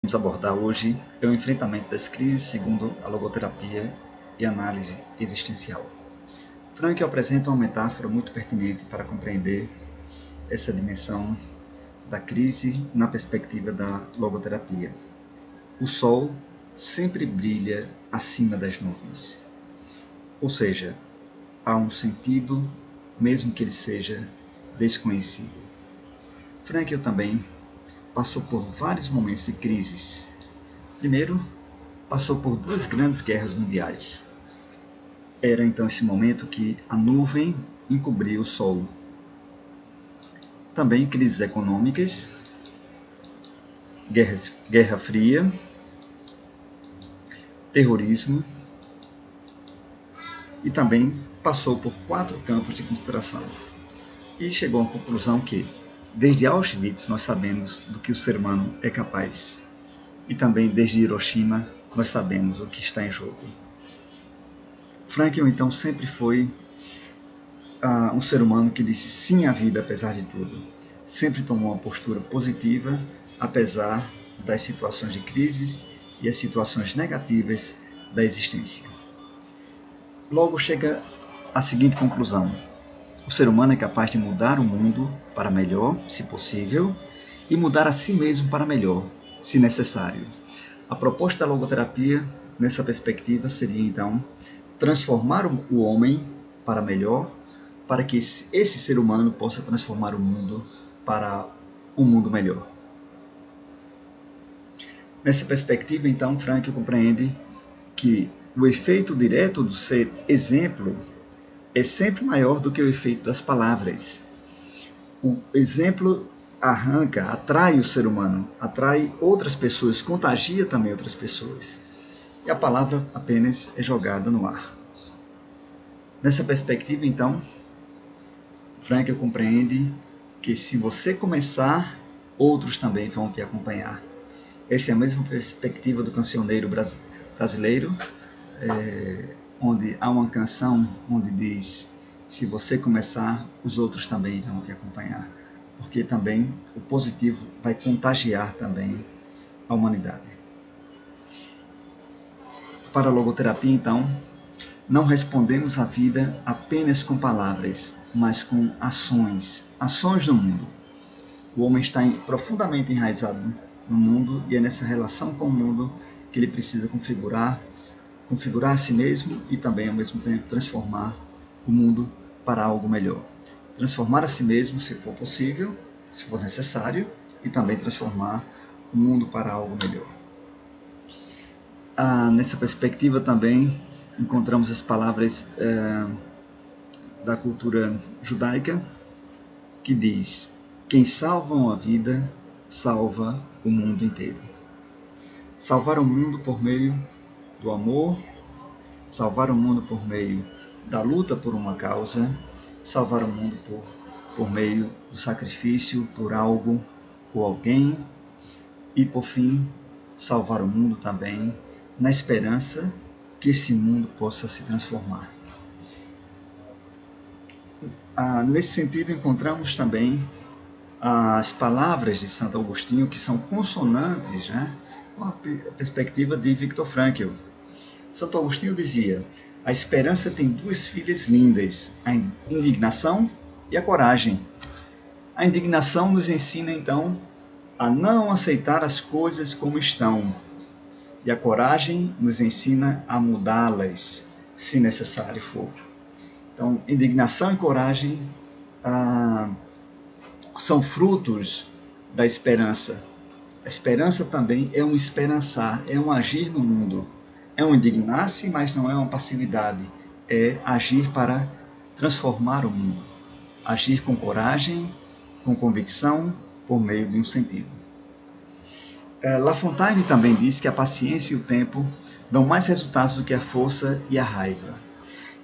Vamos abordar hoje é o enfrentamento das crises segundo a logoterapia e análise existencial. Frankl apresenta uma metáfora muito pertinente para compreender essa dimensão da crise na perspectiva da logoterapia. O sol sempre brilha acima das nuvens, ou seja, há um sentido, mesmo que ele seja desconhecido. Frankl também passou por vários momentos de crises. Primeiro, passou por duas grandes guerras mundiais. Era então esse momento que a nuvem encobria o sol. Também crises econômicas, Guerra Fria, terrorismo, e também passou por 4 campos de concentração. E chegou à conclusão que, desde Auschwitz, nós sabemos do que o ser humano é capaz. E também desde Hiroshima, nós sabemos o que está em jogo. Frankl, então, sempre foi um ser humano que disse sim à vida apesar de tudo. Sempre tomou uma postura positiva, apesar das situações de crises e as situações negativas da existência. Logo chega a seguinte conclusão: o ser humano é capaz de mudar o mundo para melhor, se possível, e mudar a si mesmo para melhor, se necessário. A proposta da logoterapia, nessa perspectiva, seria então transformar o homem para melhor, para que esse ser humano possa transformar o mundo para um mundo melhor. Nessa perspectiva, então, Frankl compreende que o efeito direto do ser exemplo é sempre maior do que o efeito das palavras. O exemplo atrai o ser humano, atrai outras pessoas, contagia também outras pessoas. E a palavra apenas é jogada no ar. Nessa perspectiva, então, Frankl compreende que se você começar, outros também vão te acompanhar. Essa é a mesma perspectiva do cancioneiro brasileiro, onde há uma canção onde diz: se você começar, os outros também vão te acompanhar, porque também o positivo vai contagiar também a humanidade. Para a logoterapia, então, não respondemos à vida apenas com palavras, mas com ações no mundo. O homem está profundamente enraizado no mundo e é nessa relação com o mundo que ele precisa configurar a si mesmo e também, ao mesmo tempo, transformar o mundo para algo melhor. Transformar a si mesmo, se for possível, se for necessário, e também transformar o mundo para algo melhor. Nessa perspectiva também encontramos as palavras da cultura judaica, que diz: quem salva uma vida, salva o mundo inteiro. Salvar o mundo por meio do amor, salvar o mundo por meio da luta por uma causa, salvar o mundo por meio do sacrifício por algo ou alguém, e por fim, salvar o mundo também na esperança que esse mundo possa se transformar. Nesse sentido, encontramos também as palavras de Santo Agostinho, que são consonantes, né, com a perspectiva de Viktor Frankl. Santo Agostinho dizia: a esperança tem 2 filhas lindas, a indignação e a coragem. A indignação nos ensina, então, a não aceitar as coisas como estão, e a coragem nos ensina a mudá-las, se necessário for. Então, indignação e coragem são frutos da esperança. A esperança também é um esperançar, é um agir no mundo. É um indignar-se, mas não é uma passividade. É agir para transformar o mundo. Agir com coragem, com convicção, por meio de um sentido. La Fontaine também diz que a paciência e o tempo dão mais resultados do que a força e a raiva.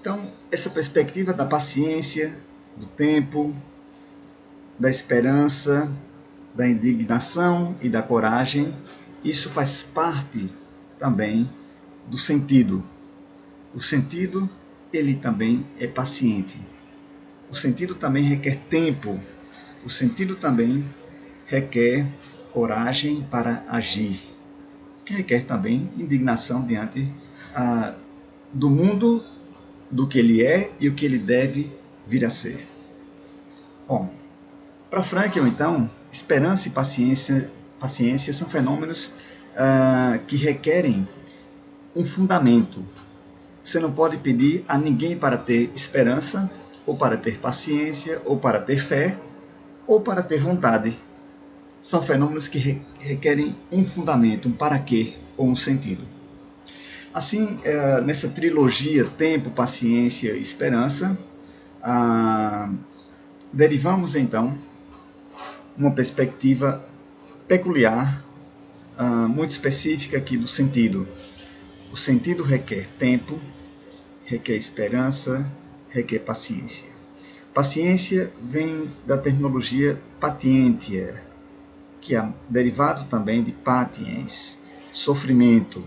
Então, essa perspectiva da paciência, do tempo, da esperança, da indignação e da coragem, isso faz parte também do sentido. O sentido, ele também é paciente. O sentido também requer tempo. O sentido também requer coragem para agir. que requer também indignação diante do mundo, do que ele é e o que ele deve vir a ser. Bom, para Frankl, então, esperança e paciência são fenômenos que requerem um fundamento. Você não pode pedir a ninguém para ter esperança, ou para ter paciência, ou para ter fé, ou para ter vontade. São fenômenos que requerem um fundamento, um para quê, ou um sentido. Assim, nessa trilogia tempo, paciência e esperança, derivamos então uma perspectiva peculiar, muito específica aqui do sentido. O sentido requer tempo, requer esperança, requer paciência. Paciência vem da terminologia patientia, que é derivado também de patiens, sofrimento.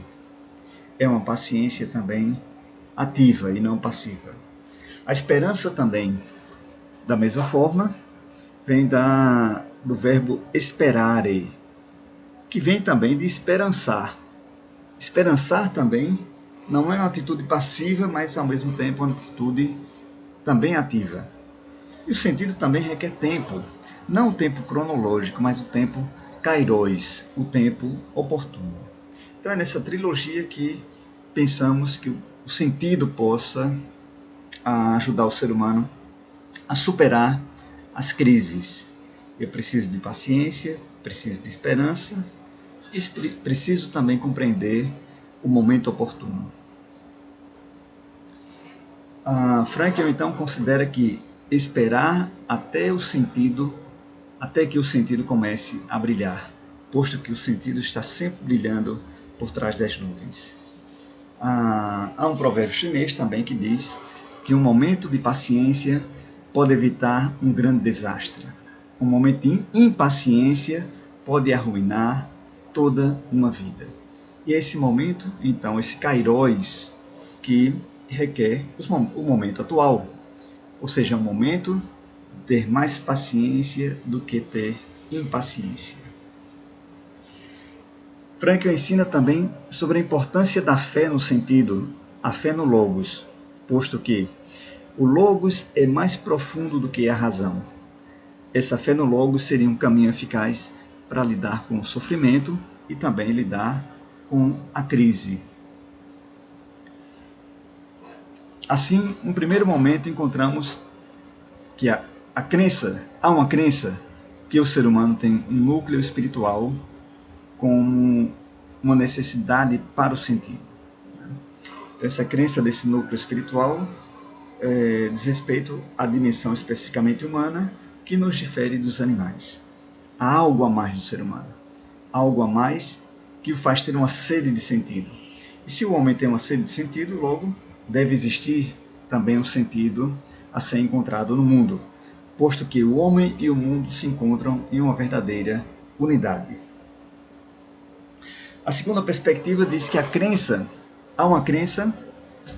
É uma paciência também ativa e não passiva. A esperança também, da mesma forma, vem do verbo esperare, que vem também de esperançar. Esperançar também não é uma atitude passiva, mas ao mesmo tempo uma atitude também ativa. E o sentido também requer tempo, não o tempo cronológico, mas o tempo kairos, o tempo oportuno. Então é nessa trilogia que pensamos que o sentido possa ajudar o ser humano a superar as crises. Eu preciso de paciência, preciso de esperança, preciso também compreender o momento oportuno. Frankl então considera que esperar até que o sentido comece a brilhar, posto que o sentido está sempre brilhando por trás das nuvens. Há um provérbio chinês também que diz que um momento de paciência pode evitar um grande desastre. Um momento de impaciência pode arruinar toda uma vida. E é esse momento, então, esse kairos, que requer o momento atual. Ou seja, um momento de ter mais paciência do que ter impaciência. Frankl ensina também sobre a importância da fé no sentido, a fé no logos, posto que o logos é mais profundo do que a razão. Essa fé no logos seria um caminho eficaz para lidar com o sofrimento e também lidar com a crise. Assim, no primeiro momento, encontramos que há uma crença que o ser humano tem um núcleo espiritual como uma necessidade para o sentido. Então, essa crença desse núcleo espiritual diz respeito à dimensão especificamente humana que nos difere dos animais. Há algo a mais do ser humano, algo a mais que o faz ter uma sede de sentido. E se o homem tem uma sede de sentido, logo deve existir também um sentido a ser encontrado no mundo, posto que o homem e o mundo se encontram em uma verdadeira unidade. A segunda perspectiva diz que há uma crença,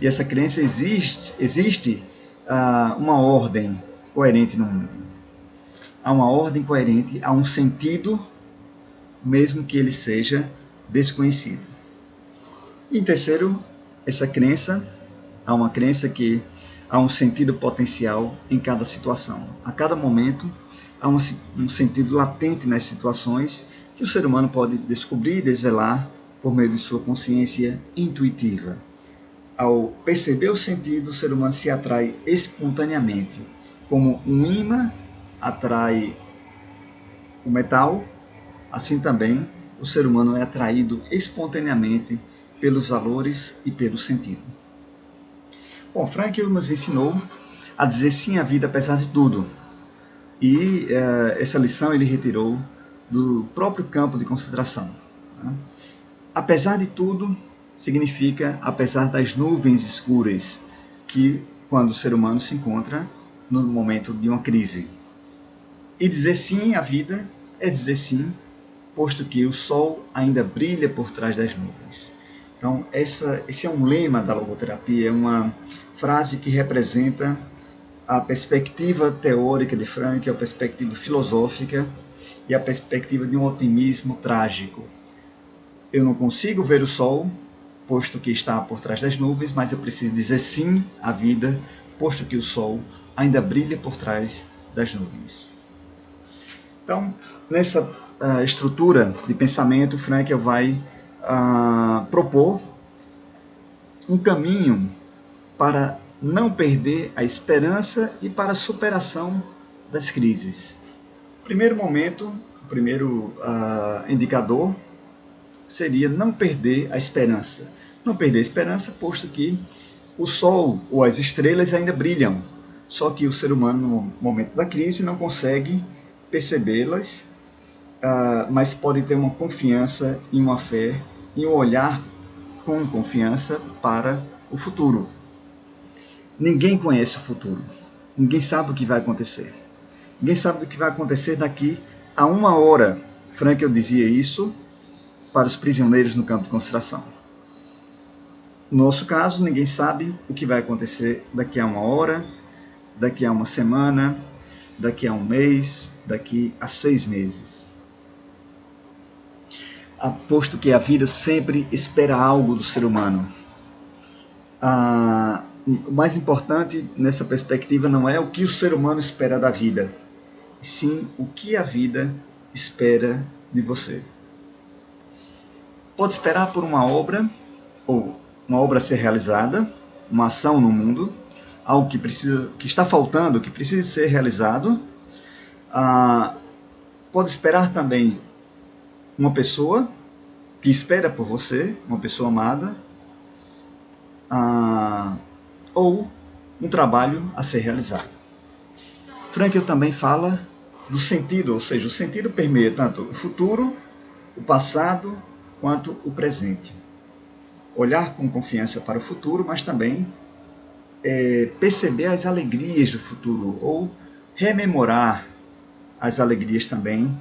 e essa crença existe uma ordem coerente no mundo. Há uma ordem coerente, há um sentido, mesmo que ele seja desconhecido. E em terceiro, há uma crença que há um sentido potencial em cada situação. A cada momento, há um sentido latente nas situações que o ser humano pode descobrir e desvelar por meio de sua consciência intuitiva. Ao perceber o sentido, o ser humano se atrai espontaneamente, como um ímã atrai o metal, assim também o ser humano é atraído espontaneamente pelos valores e pelo sentido. Bom, Frankl nos ensinou a dizer sim à vida apesar de tudo. E essa lição ele retirou do próprio campo de concentração. Apesar de tudo, significa apesar das nuvens escuras, que quando o ser humano se encontra no momento de uma crise. E dizer sim à vida é dizer sim, posto que o sol ainda brilha por trás das nuvens. Então, esse é um lema da logoterapia, é uma frase que representa a perspectiva teórica de Frankl, a perspectiva filosófica e a perspectiva de um otimismo trágico. Eu não consigo ver o sol, posto que está por trás das nuvens, mas eu preciso dizer sim à vida, posto que o sol ainda brilha por trás das nuvens. Então, nessa estrutura de pensamento, Frankl vai propor um caminho para não perder a esperança e para a superação das crises. Primeiro momento, o primeiro indicador seria não perder a esperança. Não perder a esperança, posto que o sol ou as estrelas ainda brilham, só que o ser humano, no momento da crise, não consegue percebê-las, mas pode ter uma confiança e uma fé e um olhar com confiança para o futuro. Ninguém conhece o futuro. Ninguém sabe o que vai acontecer. Ninguém sabe o que vai acontecer daqui a 1 hora. Frankl dizia isso para os prisioneiros no campo de concentração. No nosso caso, ninguém sabe o que vai acontecer daqui a 1 hora, daqui a 1 semana, daqui a 1 mês, daqui a 6 meses. Posto que a vida sempre espera algo do ser humano. O mais importante nessa perspectiva não é o que o ser humano espera da vida, sim o que a vida espera de você. Pode esperar por uma obra, ou uma obra ser realizada, uma ação no mundo, algo que está faltando, que precisa ser realizado. Pode esperar também uma pessoa que espera por você, uma pessoa amada, ou um trabalho a ser realizado. Frankl também fala do sentido, ou seja, o sentido permeia tanto o futuro, o passado, quanto o presente. Olhar com confiança para o futuro, mas também perceber as alegrias do futuro, ou rememorar as alegrias também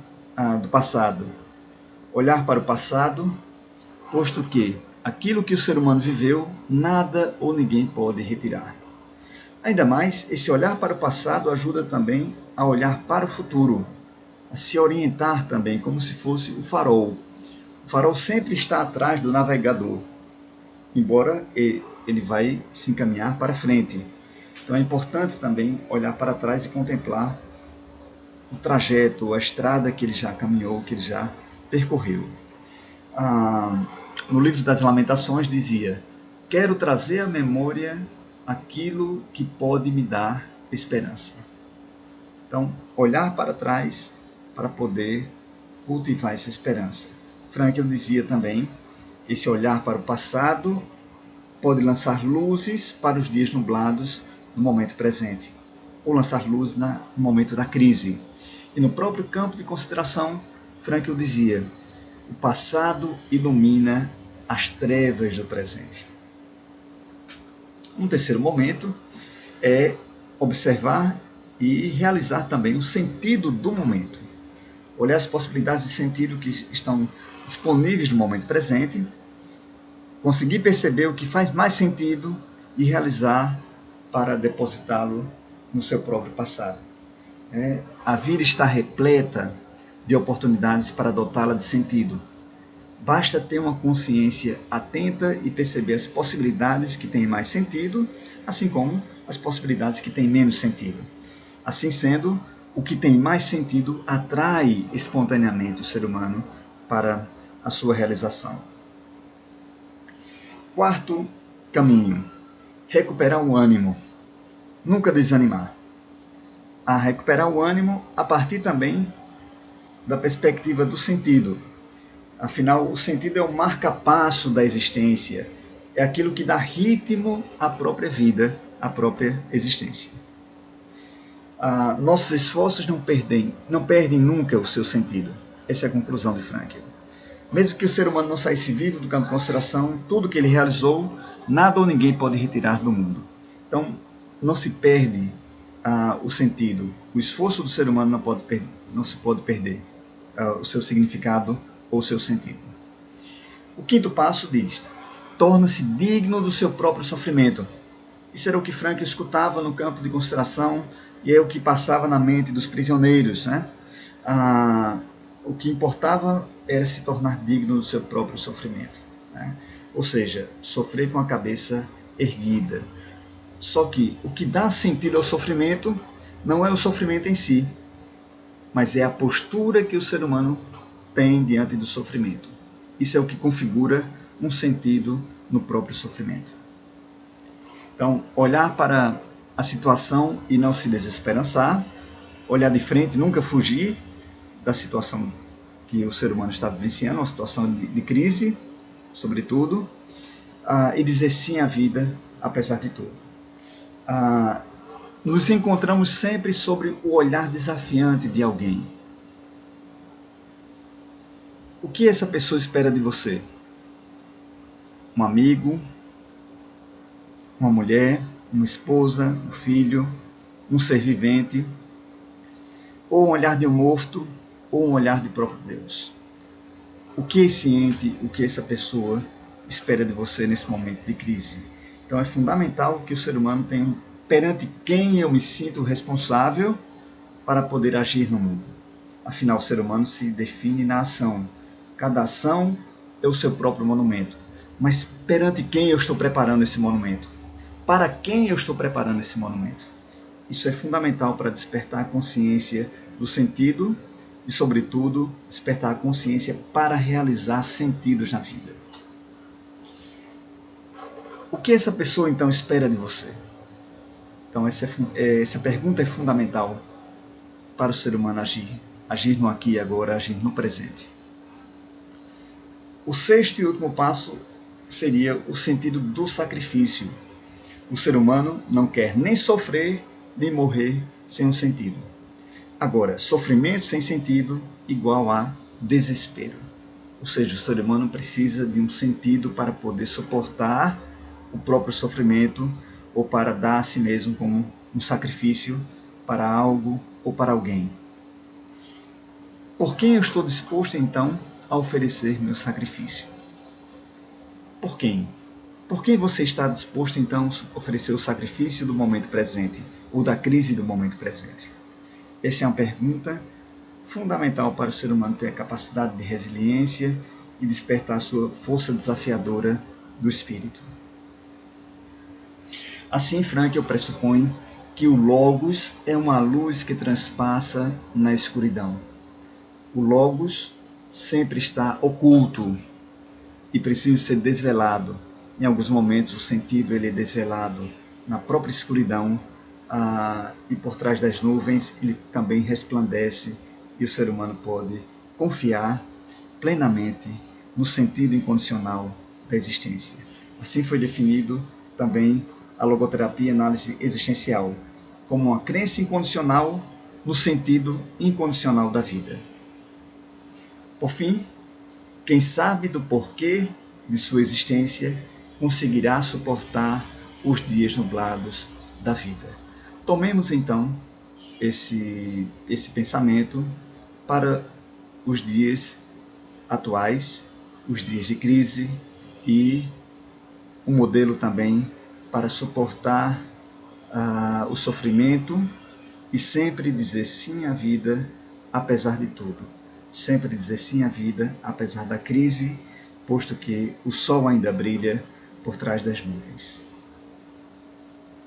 do passado. Olhar para o passado, posto que aquilo que o ser humano viveu, nada ou ninguém pode retirar. Ainda mais, esse olhar para o passado ajuda também a olhar para o futuro, a se orientar também, como se fosse o farol. O farol sempre está atrás do navegador, embora ele vai se encaminhar para frente. Então é importante também olhar para trás e contemplar o trajeto, a estrada que ele já caminhou, que ele já percorreu. No livro das Lamentações dizia: quero trazer à memória aquilo que pode me dar esperança. Então, olhar para trás para poder cultivar essa esperança. Frankl dizia também: esse olhar para o passado pode lançar luzes para os dias nublados no momento presente, ou lançar luz no momento da crise. E no próprio campo de consideração, Frankl dizia: o passado ilumina as trevas do presente. Um terceiro momento é observar e realizar também o sentido do momento. Olhar as possibilidades de sentido que estão disponíveis no momento presente, conseguir perceber o que faz mais sentido e realizar para depositá-lo no seu próprio passado. A vida está repleta de oportunidades para dotá-la de sentido. Basta ter uma consciência atenta e perceber as possibilidades que têm mais sentido, assim como as possibilidades que têm menos sentido. Assim sendo, o que tem mais sentido atrai espontaneamente o ser humano para a sua realização. Quarto caminho: recuperar o ânimo. Nunca desanimar. A recuperar o ânimo a partir também da perspectiva do sentido. Afinal, o sentido é o marca-passo da existência, é aquilo que dá ritmo à própria vida, à própria existência. Nossos esforços não perdem nunca o seu sentido. Essa é a conclusão de Frankl. Mesmo que o ser humano não saísse vivo do campo de consideração, tudo que ele realizou, nada ou ninguém pode retirar do mundo. Então, não se perde o sentido. O esforço do ser humano não se pode perder o seu significado ou seu sentido. O quinto passo diz: torna-se digno do seu próprio sofrimento. Isso era o que Frankl escutava no campo de consideração e é o que passava na mente dos prisioneiros, né? O que importava era se tornar digno do seu próprio sofrimento, né? Ou seja, sofrer com a cabeça erguida. Só que o que dá sentido ao sofrimento não é o sofrimento em si, mas é a postura que o ser humano tem diante do sofrimento. Isso é o que configura um sentido no próprio sofrimento. Então, olhar para a situação e não se desesperançar, olhar de frente, nunca fugir da situação que o ser humano está vivenciando, uma situação de crise, sobretudo, e dizer sim à vida, apesar de tudo. Nos encontramos sempre sobre o olhar desafiante de alguém. O que essa pessoa espera de você? Um amigo, uma mulher, uma esposa, um filho, um ser vivente, ou um olhar de um morto, ou um olhar de próprio Deus. O que esse ente, o que essa pessoa espera de você nesse momento de crise? Então é fundamental que o ser humano tenha perante quem eu me sinto responsável para poder agir no mundo. Afinal, o ser humano se define na ação. Cada ação é o seu próprio monumento. Mas perante quem eu estou preparando esse monumento? Para quem eu estou preparando esse monumento? Isso é fundamental para despertar a consciência do sentido e, sobretudo, despertar a consciência para realizar sentidos na vida. O que essa pessoa, então, espera de você? Então, essa pergunta é fundamental para o ser humano agir no aqui e agora, agir no presente. O sexto e último passo seria o sentido do sacrifício. O ser humano não quer nem sofrer, nem morrer sem um sentido. Agora, sofrimento sem sentido igual a desespero. Ou seja, o ser humano precisa de um sentido para poder suportar o próprio sofrimento ou para dar a si mesmo como um sacrifício para algo ou para alguém. Por quem eu estou disposto, então, a oferecer meu sacrifício? Por quem? Por quem você está disposto, então, a oferecer o sacrifício do momento presente ou da crise do momento presente? Essa é uma pergunta fundamental para o ser humano ter a capacidade de resiliência e despertar a sua força desafiadora do espírito. Assim, Frankl pressupõe que o Logos é uma luz que transpassa na escuridão. O Logos sempre está oculto e precisa ser desvelado. Em alguns momentos o sentido ele é desvelado na própria escuridão, e por trás das nuvens ele também resplandece e o ser humano pode confiar plenamente no sentido incondicional da existência. Assim foi definido também a logoterapia e análise existencial como uma crença incondicional no sentido incondicional da vida. Por fim, quem sabe do porquê de sua existência conseguirá suportar os dias nublados da vida. Tomemos então esse pensamento para os dias atuais, os dias de crise, e um modelo também para suportar o sofrimento e sempre dizer sim à vida apesar de tudo. Sempre dizer sim à vida apesar da crise, posto que o sol ainda brilha por trás das nuvens.